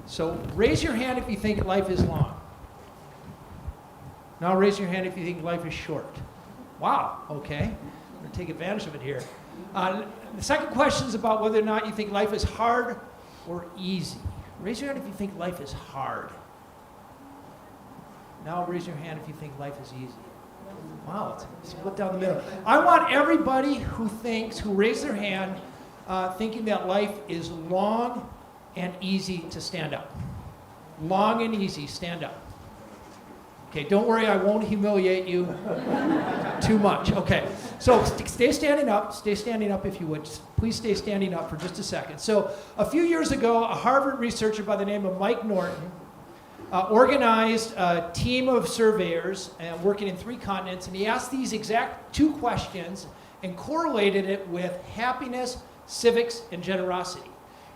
So raise your hand if you think life is long. Now raise your hand if you think life is short. Wow, okay. I'm going to take advantage of it here. The second question is about whether or not you think life is hard or easy. Raise your hand if you think life is hard. Now raise your hand if you think life is easy. Wow, it's split down the middle. I want everybody who raised their hand, thinking that life is long and easy to stand up. Long and easy, stand up. Okay, don't worry, I won't humiliate you too much. Okay, so stay standing up if you would. Please stay standing up for just a second. So a few years ago, a Harvard researcher by the name of Mike Norton organized a team of surveyors working in 3 continents, and he asked these exact 2 questions and correlated it with happiness, civics, and generosity.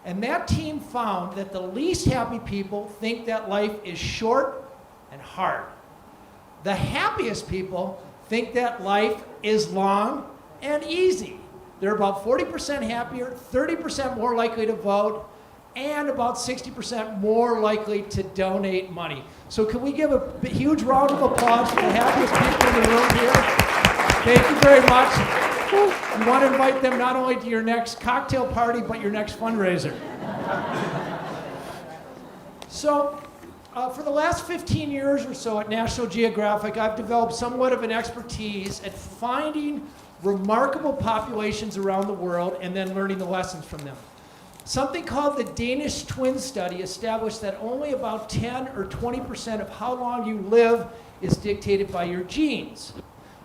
And that team found that the least happy people think that life is short and hard. The happiest people think that life is long and easy. They're about 40% happier, 30% more likely to vote, and about 60% more likely to donate money. So can we give a huge round of applause for the happiest people in the room here? Thank you very much. You want to invite them not only to your next cocktail party, but your next fundraiser. So, for the last 15 years or so at National Geographic, I've developed somewhat of an expertise at finding remarkable populations around the world and then learning the lessons from them. Something called the Danish Twin Study established that only about 10 or 20% of how long you live is dictated by your genes.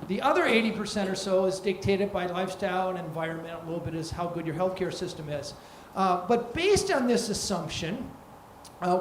The other 80% or so is dictated by lifestyle and environment. A little bit is how good your healthcare system is. But based on this assumption,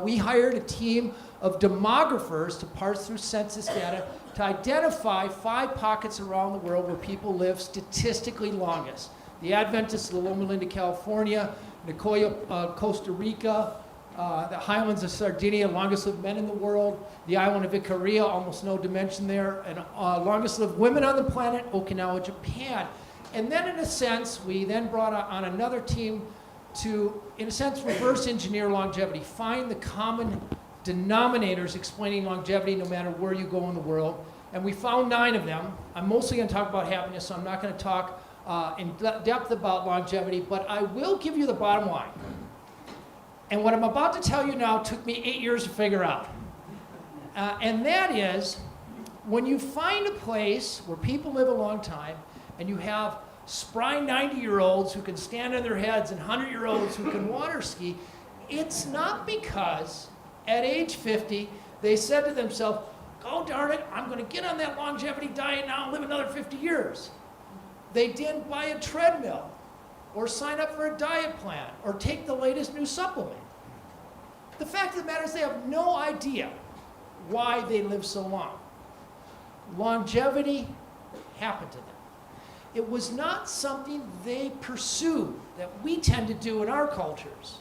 we hired a team of demographers to parse through census data to identify 5 pockets around the world where people live statistically longest. The Adventists of Loma Linda, California, Nicoya, Costa Rica, the highlands of Sardinia, longest lived men in the world, the island of Ikaria, almost no dimension there, and longest lived women on the planet, Okinawa, Japan. And then in a sense, we then brought on another team to, in a sense, reverse engineer longevity, find the common denominators explaining longevity no matter where you go in the world. And we found 9 of them. I'm mostly going to talk about happiness, so I'm not going to talk in depth about longevity, but I will give you the bottom line. And what I'm about to tell you now took me 8 years to figure out. And that is, when you find a place where people live a long time, and you have spry 90-year-olds who can stand on their heads and 100-year-olds who can water ski, it's not because at age 50 they said to themselves, oh darn it, I'm going to get on that longevity diet now and live another 50 years. They didn't buy a treadmill or sign up for a diet plan or take the latest new supplement. The fact of the matter is they have no idea why they live so long. Longevity happened to them. It was not something they pursued that we tend to do in our cultures.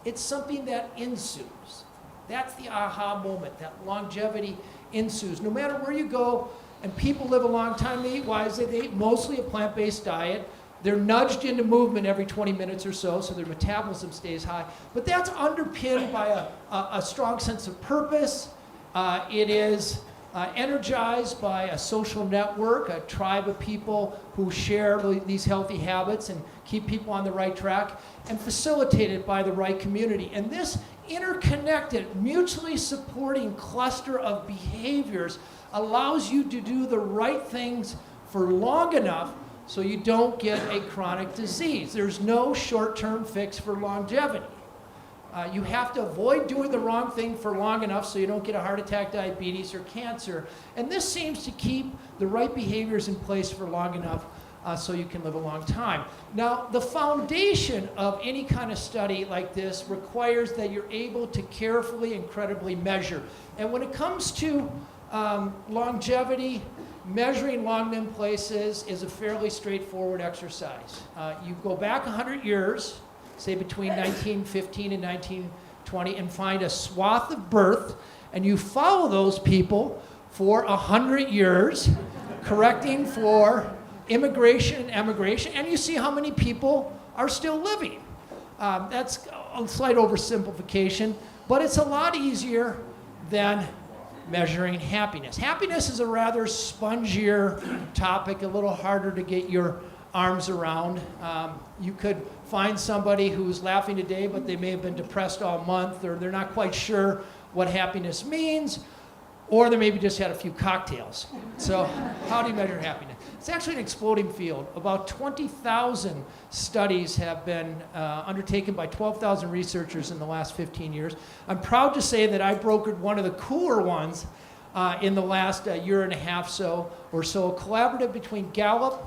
It's something that ensues. That's the aha moment, that longevity ensues. No matter where you go, and people live a long time, they eat wisely, they eat mostly a plant-based diet. They're nudged into movement every 20 minutes or so their metabolism stays high. But that's underpinned by a strong sense of purpose. It is energized by a social network, a tribe of people who share these healthy habits and keep people on the right track, and facilitated by the right community. And this interconnected, mutually supporting cluster of behaviors allows you to do the right things for long enough so you don't get a chronic disease. There's no short-term fix for longevity. You have to avoid doing the wrong thing for long enough so you don't get a heart attack, diabetes, or cancer. And this seems to keep the right behaviors in place for long enough so you can live a long time. Now, the foundation of any kind of study like this requires that you're able to carefully and credibly measure. And when it comes to longevity, measuring long-lived places is a fairly straightforward exercise. You go back 100 years, say between 1915 and 1925, 20, and find a swath of birth, and you follow those people for 100 years, correcting for immigration and emigration, and you see how many people are still living. That's a slight oversimplification, but it's a lot easier than measuring happiness. Happiness is a rather spongier topic, a little harder to get your arms around. You could find somebody who's laughing today, but they may have been depressed all month, or they're not quite sure what happiness means, or they maybe just had a few cocktails. So how do you measure happiness? It's actually an exploding field. About 20,000 studies have been undertaken by 12,000 researchers in the last 15 years. I'm proud to say that I brokered one of the cooler ones in the last year and a half or so, a collaborative between Gallup,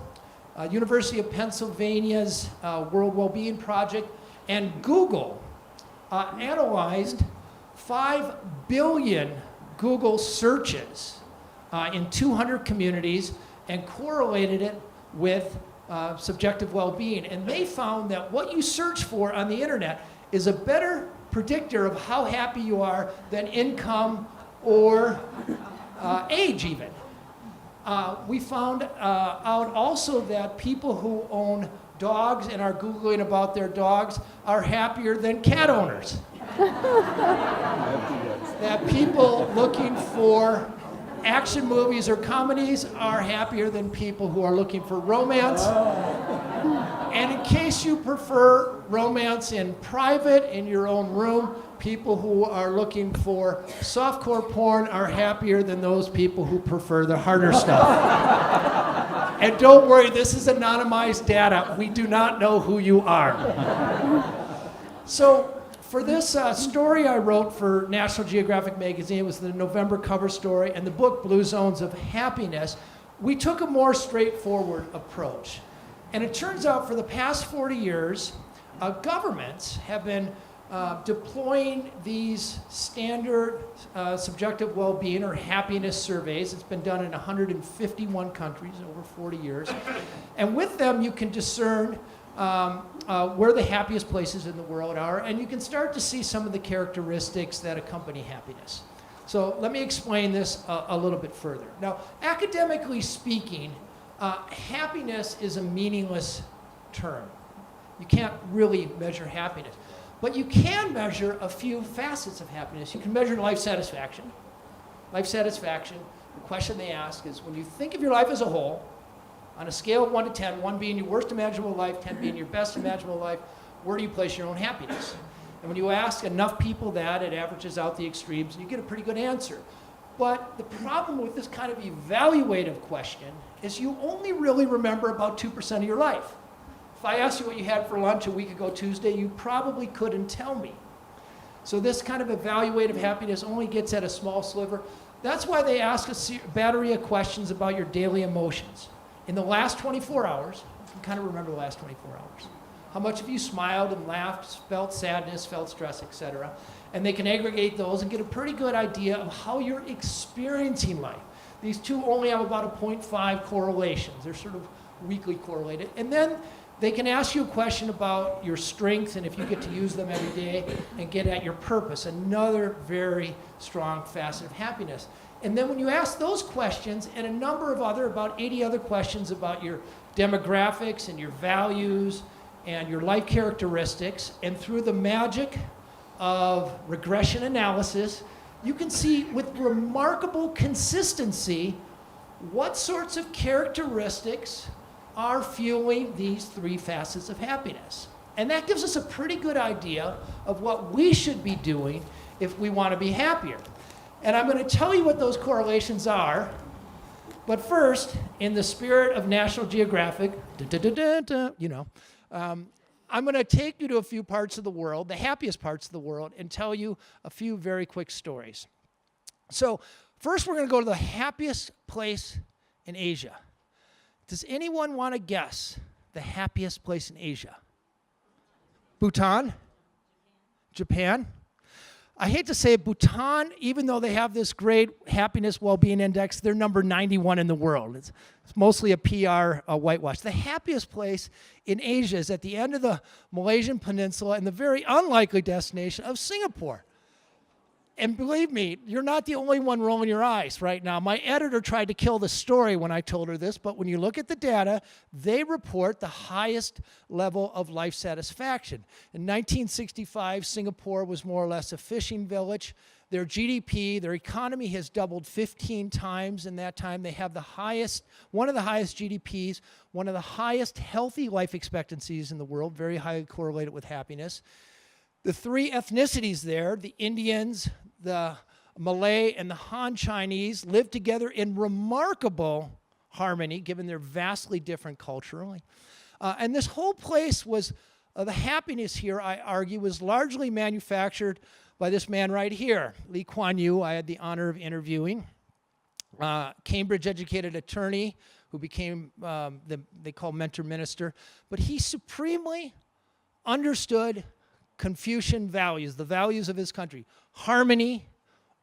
University of Pennsylvania's World Wellbeing Project, and Google analyzed 5 billion Google searches in 200 communities and correlated it with subjective well-being. And they found that what you search for on the internet is a better predictor of how happy you are than income or age even. We found out also that people who own dogs and are Googling about their dogs are happier than cat owners. That people looking for action movies or comedies are happier than people who are looking for romance. And in case you prefer romance in private, in your own room, people who are looking for softcore porn are happier than those people who prefer the harder stuff. And don't worry, this is anonymized data. We do not know who you are. So for this story I wrote for National Geographic magazine, it was the November cover story, and the book Blue Zones of Happiness, we took a more straightforward approach. And it turns out for the past 40 years, governments have been deploying these standard subjective well-being or happiness surveys. It's been done in 151 countries over 40 years. And with them, you can discern where the happiest places in the world are, and you can start to see some of the characteristics that accompany happiness. So let me explain this a little bit further. Now, academically speaking, happiness is a meaningless term. You can't really measure happiness. But you can measure a few facets of happiness. You can measure life satisfaction. Life satisfaction, the question they ask is, when you think of your life as a whole, on a scale of 1 to 10, 1 being your worst imaginable life, 10 being your best imaginable life, where do you place your own happiness? And when you ask enough people that, it averages out the extremes, and you get a pretty good answer. But the problem with this kind of evaluative question is you only really remember about 2% of your life. If I asked you what you had for lunch a week ago Tuesday, you probably couldn't tell me. So this kind of evaluative happiness only gets at a small sliver. That's why they ask a battery of questions about your daily emotions. In the last 24 hours, you can kind of remember the last 24 hours. How much of you smiled and laughed, felt sadness, felt stress, etc. And they can aggregate those and get a pretty good idea of how you're experiencing life. These two only have about a 0.5 correlations. They're sort of weakly correlated. And then they can ask you a question about your strengths and if you get to use them every day and get at your purpose, another very strong facet of happiness. And then when you ask those questions and a number of other, about 80 other questions about your demographics and your values and your life characteristics, and through the magic of regression analysis, you can see with remarkable consistency what sorts of characteristics are fueling these three facets of happiness. And that gives us a pretty good idea of what we should be doing if we want to be happier. And I'm going to tell you what those correlations are. But first, in the spirit of National Geographic, I'm going to take you to a few parts of the world, the happiest parts of the world, and tell you a few very quick stories. So first, we're going to go to the happiest place in Asia. Does anyone want to guess the happiest place in Asia? Bhutan? Japan? I hate to say it, Bhutan, even though they have this great happiness well-being index, they're number 91 in the world. It's mostly a PR whitewash. The happiest place in Asia is at the end of the Malaysian peninsula and the very unlikely destination of Singapore. And believe me, you're not the only one rolling your eyes right now. My editor tried to kill the story when I told her this, but when you look at the data, they report the highest level of life satisfaction. In 1965, Singapore was more or less a fishing village. Their GDP, their economy has doubled 15 times in that time. They have one of the highest GDPs, one of the highest healthy life expectancies in the world, very highly correlated with happiness. The three ethnicities there, the Indians, the Malay, and the Han Chinese, live together in remarkable harmony, given their vastly different culturally. And this whole place was, the happiness here, I argue, was largely manufactured by this man right here, Lee Kuan Yew. I had the honor of interviewing. Cambridge-educated attorney who became, they call mentor minister. But he supremely understood Confucian values, the values of his country: harmony,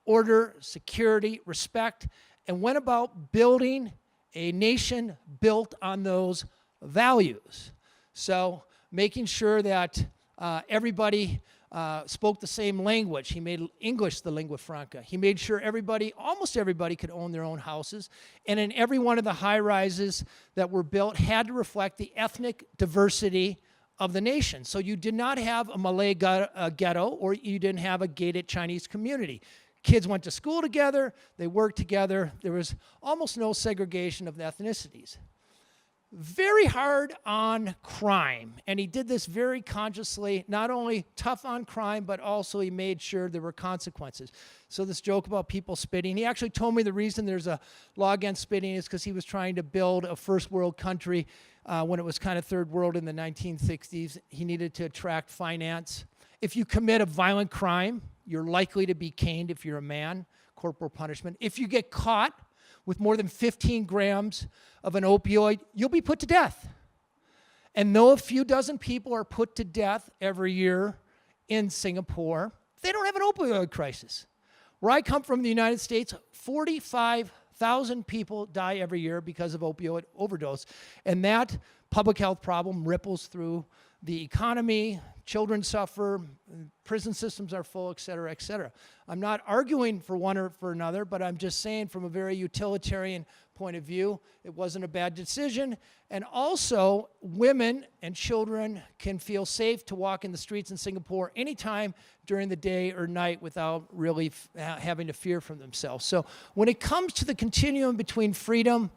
order, security, respect, and went about building a nation built on those values. So making sure that everybody spoke the same language. He made English the lingua franca. He made sure almost everybody could own their own houses. And in every one of the high-rises that were built had to reflect the ethnic diversity of the nation. So you did not have a Malay ghetto, or you didn't have a gated Chinese community. Kids went to school together, they worked together, there was almost no segregation of the ethnicities. Very hard on crime, and he did this very consciously, not only tough on crime, but also he made sure there were consequences. So this joke about people spitting, he actually told me the reason there's a law against spitting is because he was trying to build a first world country when it was kind of third world in the 1960s. He needed to attract finance. If you commit a violent crime, you're likely to be caned if you're a man, corporal punishment. If you get caught with more than 15 grams of an opioid, you'll be put to death. And though a few dozen people are put to death every year in Singapore, they don't have an opioid crisis. Where I come from, the United States, 45,000 people die every year because of opioid overdose. And that public health problem ripples through the economy. Children suffer, prison systems are full, et cetera, et cetera. I'm not arguing for one or for another, but I'm just saying from a very utilitarian point of view, it wasn't a bad decision. And also, women and children can feel safe to walk in the streets in Singapore anytime during the day or night without really having to fear for themselves. So when it comes to the continuum between freedom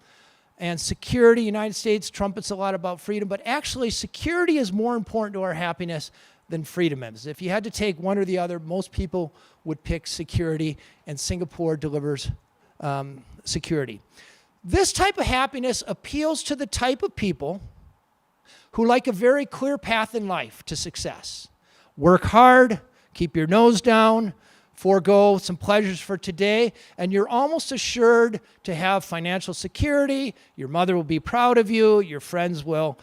and security, United States trumpets a lot about freedom, but actually security is more important to our happiness than freedom is. If you had to take one or the other, most people would pick security, and Singapore delivers security. This type of happiness appeals to the type of people who like a very clear path in life to success. Work hard, keep your nose down, forego some pleasures for today, and you're almost assured to have financial security. Your mother will be proud of you. Your friends will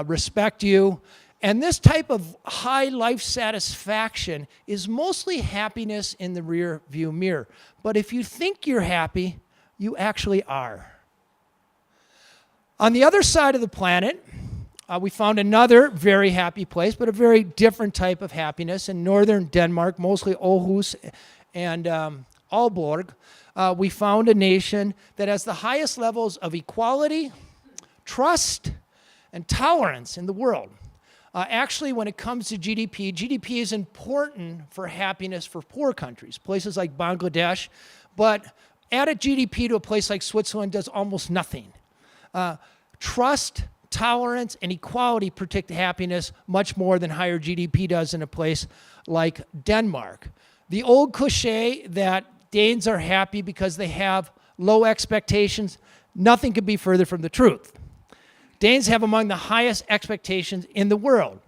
respect you. And this type of high life satisfaction is mostly happiness in the rear view mirror. But if you think you're happy, you actually are. On the other side of the planet, we found another very happy place, but a very different type of happiness in northern Denmark, mostly Aarhus and Aalborg. We found a nation that has the highest levels of equality, trust, and tolerance in the world. Actually, when it comes to GDP, GDP is important for happiness for poor countries, places like Bangladesh, but added GDP to a place like Switzerland does almost nothing. Trust, tolerance, and equality predict happiness much more than higher GDP does in a place like Denmark. The old cliche that Danes are happy because they have low expectations, nothing could be further from the truth. Danes have among the highest expectations in the world.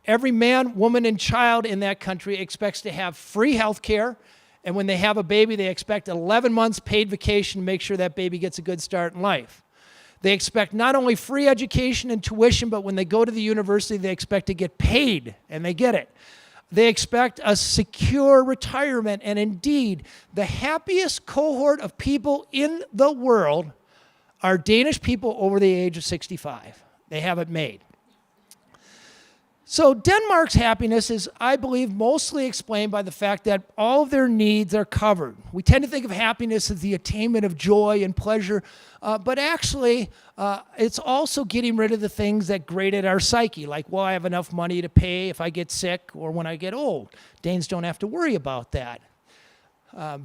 Every man, woman, and child in that country expects to have free health care, and when they have a baby, they expect 11 months paid vacation to make sure that baby gets a good start in life. They expect not only free education and tuition, but when they go to the university, they expect to get paid, and they get it. They expect a secure retirement. And indeed, the happiest cohort of people in the world are Danish people over the age of 65. They have it made. So Denmark's happiness is, I believe, mostly explained by the fact that all of their needs are covered. We tend to think of happiness as the attainment of joy and pleasure, but actually it's also getting rid of the things that grated our psyche, like, well, I have enough money to pay if I get sick or when I get old. Danes don't have to worry about that.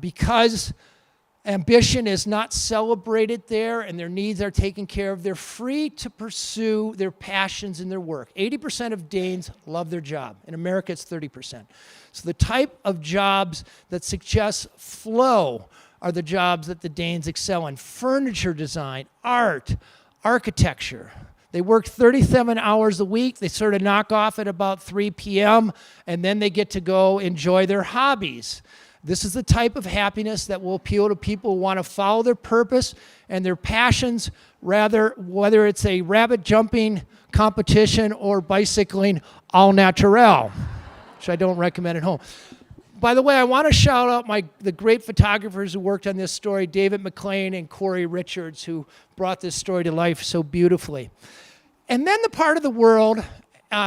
Because ambition is not celebrated there and their needs are taken care of, they're free to pursue their passions in their work. 80% of Danes love their job. In America, it's 30%. So the type of jobs that suggest flow are the jobs that the Danes excel in. Furniture design, art, architecture. They work 37 hours a week. They sort of knock off at about 3 p.m., and then they get to go enjoy their hobbies. This is the type of happiness that will appeal to people who want to follow their purpose and their passions, rather, whether it's a rabbit jumping competition or bicycling au naturel, which I don't recommend at home. By the way, I want to shout out the great photographers who worked on this story, David McLean and Corey Richards, who brought this story to life so beautifully. And then the part of the world,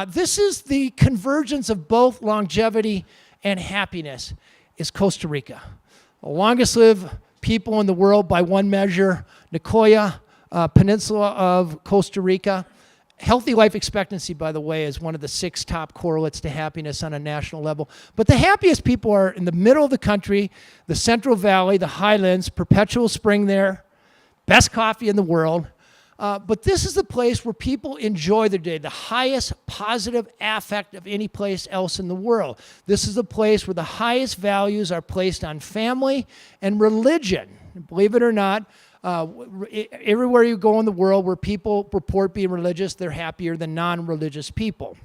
this is the convergence of both longevity and happiness, is Costa Rica. The longest lived people in the world by one measure, Nicoya Peninsula of Costa Rica. Healthy life expectancy, by the way, is one of the 6 top correlates to happiness on a national level. But the happiest people are in the middle of the country, the Central Valley, the highlands, perpetual spring there, best coffee in the world. But this is the place where people enjoy their day, the highest positive affect of any place else in the world. This is the place where the highest values are placed on family and religion. Believe it or not, everywhere you go in the world where people report being religious, they're happier than non-religious people.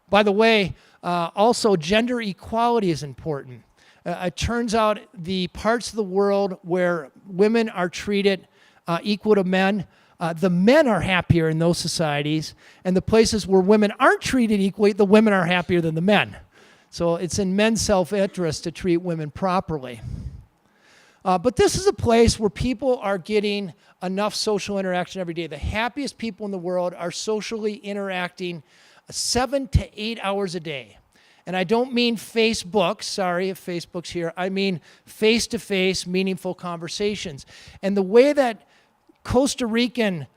By the way, also gender equality is important. It turns out the parts of the world where women are treated equal to men, the men are happier in those societies, and the places where women aren't treated equally, the women are happier than the men. So it's in men's self-interest to treat women properly. But this is a place where people are getting enough social interaction every day. The happiest people in the world are socially interacting 7 to 8 hours a day. And I don't mean Facebook, sorry if Facebook's here, I mean face-to-face, meaningful conversations. And the way that Costa Rican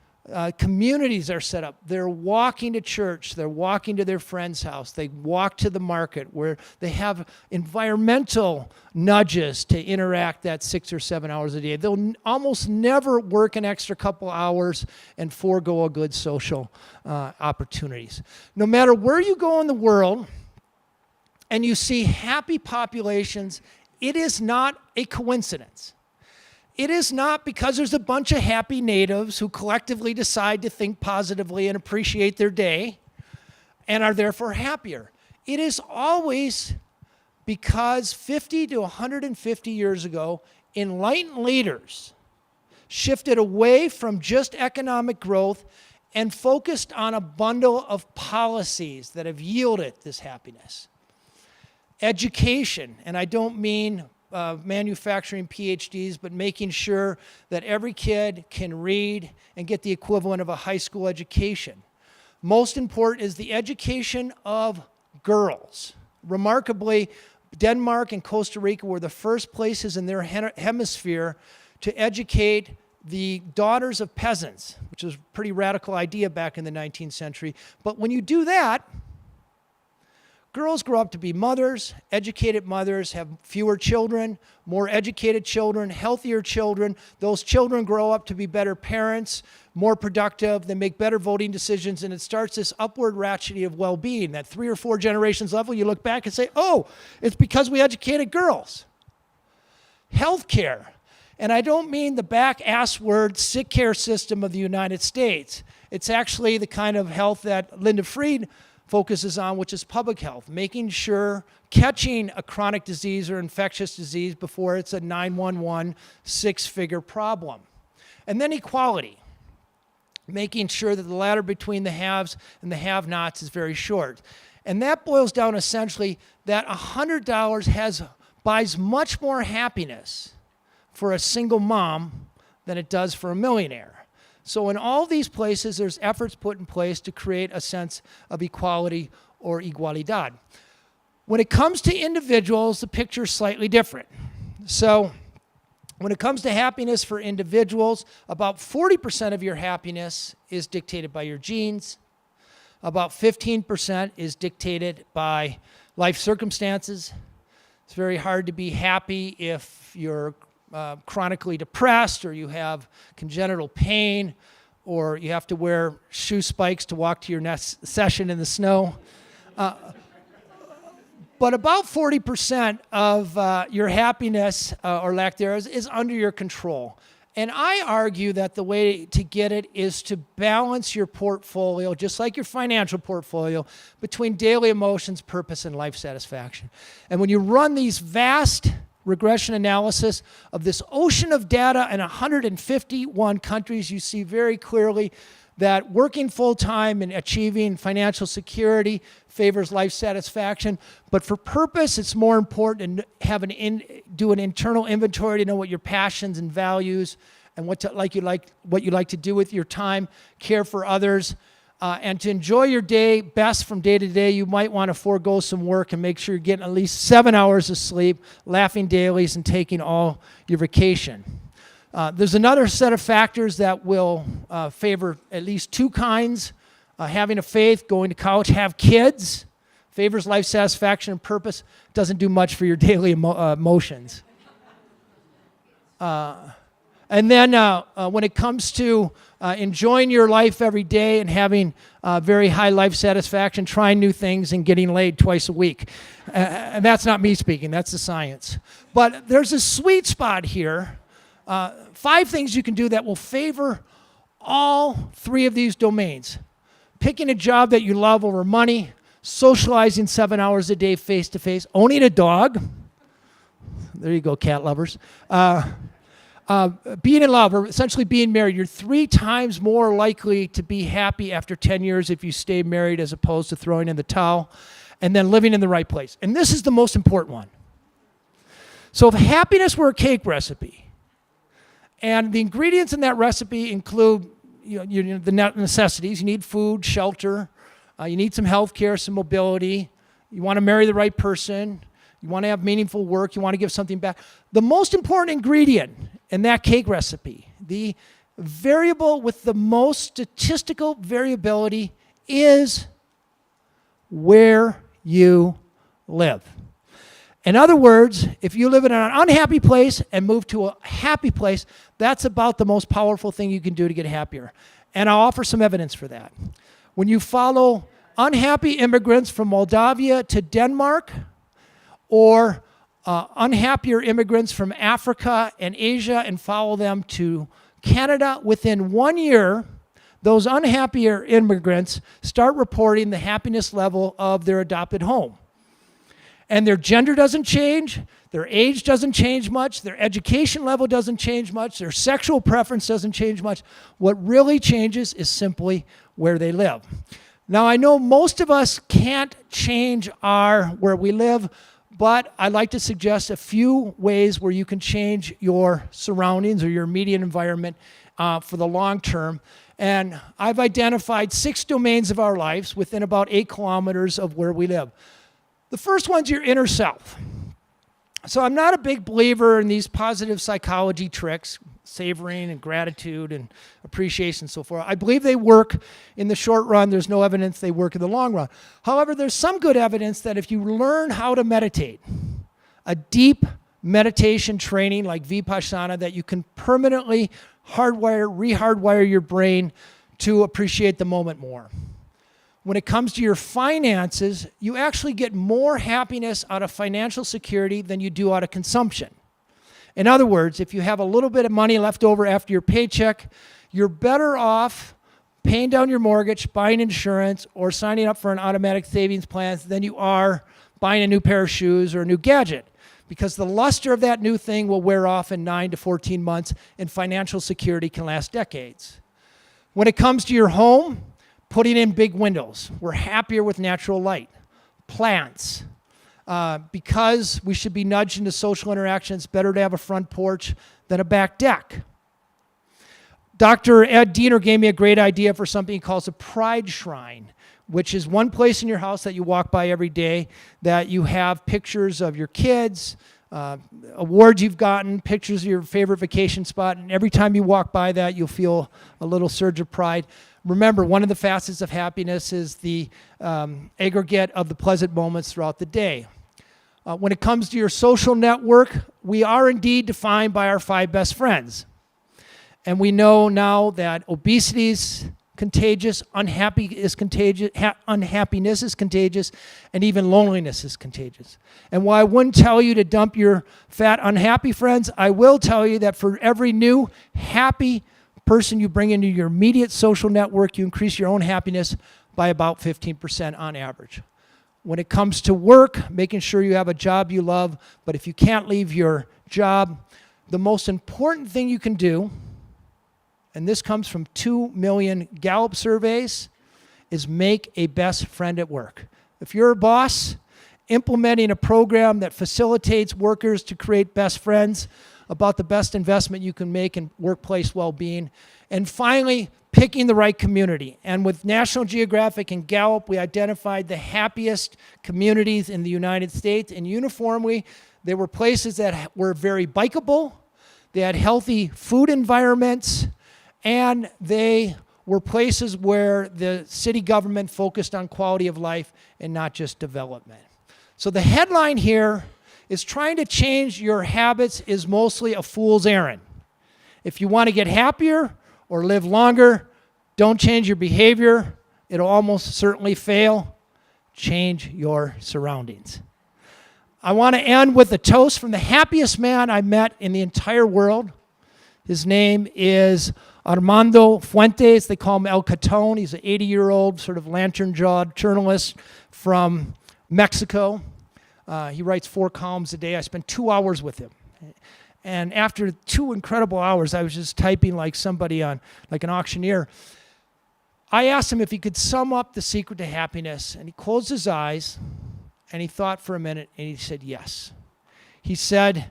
communities are set up, they're walking to church, they're walking to their friend's house, they walk to the market where they have environmental nudges to interact that 6 or 7 hours a day. They'll almost never work an extra couple hours and forego a good social opportunities. No matter where you go in the world and you see happy populations, it is not a coincidence. It is not because there's a bunch of happy natives who collectively decide to think positively and appreciate their day and are therefore happier. It is always because 50 to 150 years ago, enlightened leaders shifted away from just economic growth and focused on a bundle of policies that have yielded this happiness. Education, and I don't mean manufacturing PhDs, but making sure that every kid can read and get the equivalent of a high school education. Most important is the education of girls. Remarkably, Denmark and Costa Rica were the first places in their hemisphere to educate the daughters of peasants, which was a pretty radical idea back in the 19th century. But when you do that, girls grow up to be mothers, educated mothers, have fewer children, more educated children, healthier children. Those children grow up to be better parents, more productive, they make better voting decisions, and it starts this upward ratcheting of well-being. That 3 or 4 generations level, you look back and say, oh, it's because we educated girls. Healthcare, and I don't mean the back-ass word sick care system of the United States. It's actually the kind of health that Linda Fried focuses on, which is public health, making sure catching a chronic disease or infectious disease before it's a 911 6-figure problem. And then equality, making sure that the ladder between the haves and the have-nots is very short. And that boils down essentially that $100 buys much more happiness for a single mom than it does for a millionaire. So in all these places, there's efforts put in place to create a sense of equality or igualdad. When it comes to individuals, the picture is slightly different. So when it comes to happiness for individuals, about 40% of your happiness is dictated by your genes. About 15% is dictated by life circumstances. It's very hard to be happy if you're chronically depressed, or you have congenital pain, or you have to wear shoe spikes to walk to your next session in the snow. But about 40% of your happiness, or lack thereof, is under your control. And I argue that the way to get it is to balance your portfolio, just like your financial portfolio, between daily emotions, purpose, and life satisfaction. And when you run these vast regression analysis of this ocean of data in 151 countries, you see very clearly that working full-time and achieving financial security favors life satisfaction. But for purpose, it's more important to have do an internal inventory to know what your passions and values and what you like to do with your time, care for others, and to enjoy your day best from day to day. You might want to forego some work and make sure you're getting at least 7 hours of sleep, laughing dailies, and taking all your vacation. There's another set of factors that will favor at least two kinds. Having a faith, going to college, have kids, favors life satisfaction and purpose, doesn't do much for your daily emotions. And then when it comes to enjoying your life every day and having very high life satisfaction, trying new things and getting laid twice a week. And that's not me speaking, that's the science. But there's a sweet spot here. 5 things you can do that will favor all 3 of these domains. Picking a job that you love over money, socializing 7 hours a day face-to-face, owning a dog. There you go, cat lovers. Being in love, or essentially being married. You're 3 times more likely to be happy after 10 years if you stay married as opposed to throwing in the towel. And then living in the right place. And this is the most important one. So if happiness were a cake recipe, and the ingredients in that recipe include the necessities. You need food, shelter. You need some health care, some mobility. You want to marry the right person. You want to have meaningful work. You want to give something back. The most important ingredient in that cake recipe, the variable with the most statistical variability, is where you live. In other words, if you live in an unhappy place and move to a happy place, that's about the most powerful thing you can do to get happier. And I'll offer some evidence for that. When you follow unhappy immigrants from Moldavia to Denmark, or unhappier immigrants from Africa and Asia and follow them to Canada, within 1 year, those unhappier immigrants start reporting the happiness level of their adopted home. And their gender doesn't change, their age doesn't change much, their education level doesn't change much, their sexual preference doesn't change much. What really changes is simply where they live. Now, I know most of us can't change where we live, but I'd like to suggest a few ways where you can change your surroundings or your immediate environment for the long term. And I've identified 6 domains of our lives within about 8 kilometers of where we live. The first one's your inner self. So I'm not a big believer in these positive psychology tricks, savoring and gratitude and appreciation and so forth. I believe they work in the short run. There's no evidence they work in the long run. However, there's some good evidence that if you learn how to meditate, a deep meditation training like Vipassana, that you can permanently rehardwire your brain to appreciate the moment more. When it comes to your finances, you actually get more happiness out of financial security than you do out of consumption. In other words, if you have a little bit of money left over after your paycheck, you're better off paying down your mortgage, buying insurance, or signing up for an automatic savings plan than you are buying a new pair of shoes or a new gadget, because the luster of that new thing will wear off in 9 to 14 months, and financial security can last decades. When it comes to your home, putting in big windows. We're happier with natural light. plants. Because we should be nudged into social interaction, it's better to have a front porch than a back deck. Dr. Ed Diener gave me a great idea for something he calls a pride shrine, which is one place in your house that you walk by every day that you have pictures of your kids, awards you've gotten, pictures of your favorite vacation spot, and every time you walk by that, you'll feel a little surge of pride. Remember, one of the facets of happiness is the aggregate of the pleasant moments throughout the day. When it comes to your social network, we are indeed defined by our 5 best friends. And we know now that obesity is contagious, unhappiness is contagious, and even loneliness is contagious. And while I wouldn't tell you to dump your fat, unhappy friends, I will tell you that for every new happy person you bring into your immediate social network, you increase your own happiness by about 15% on average. When it comes to work, making sure you have a job you love, but if you can't leave your job, the most important thing you can do, and this comes from 2 million Gallup surveys, is make a best friend at work. If you're a boss, implementing a program that facilitates workers to create best friends about the best investment you can make in workplace well-being. And finally, picking the right community. And with National Geographic and Gallup, we identified the happiest communities in the United States, and uniformly, they were places that were very bikeable, they had healthy food environments, and they were places where the city government focused on quality of life and not just development. So the headline here is trying to change your habits is mostly a fool's errand. If you want to get happier or live longer, don't change your behavior. It'll almost certainly fail. Change your surroundings. I want to end with a toast from the happiest man I met in the entire world. His name is Armando Fuentes. They call him El Catón. He's an 80-year-old sort of lantern-jawed journalist from Mexico. He writes 4 columns a day. I spent 2 hours with him. And after 2 incredible hours, I was just typing like somebody on, like an auctioneer. I asked him if he could sum up the secret to happiness, and he closed his eyes, and he thought for a minute, and he said yes. He said,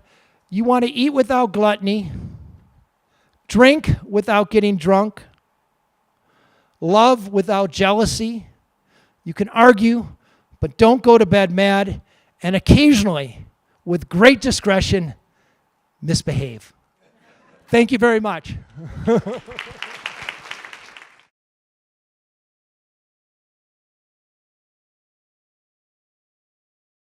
you want to eat without gluttony, drink without getting drunk, love without jealousy, you can argue, but don't go to bed mad, and occasionally, with great discretion, misbehave. Thank you very much.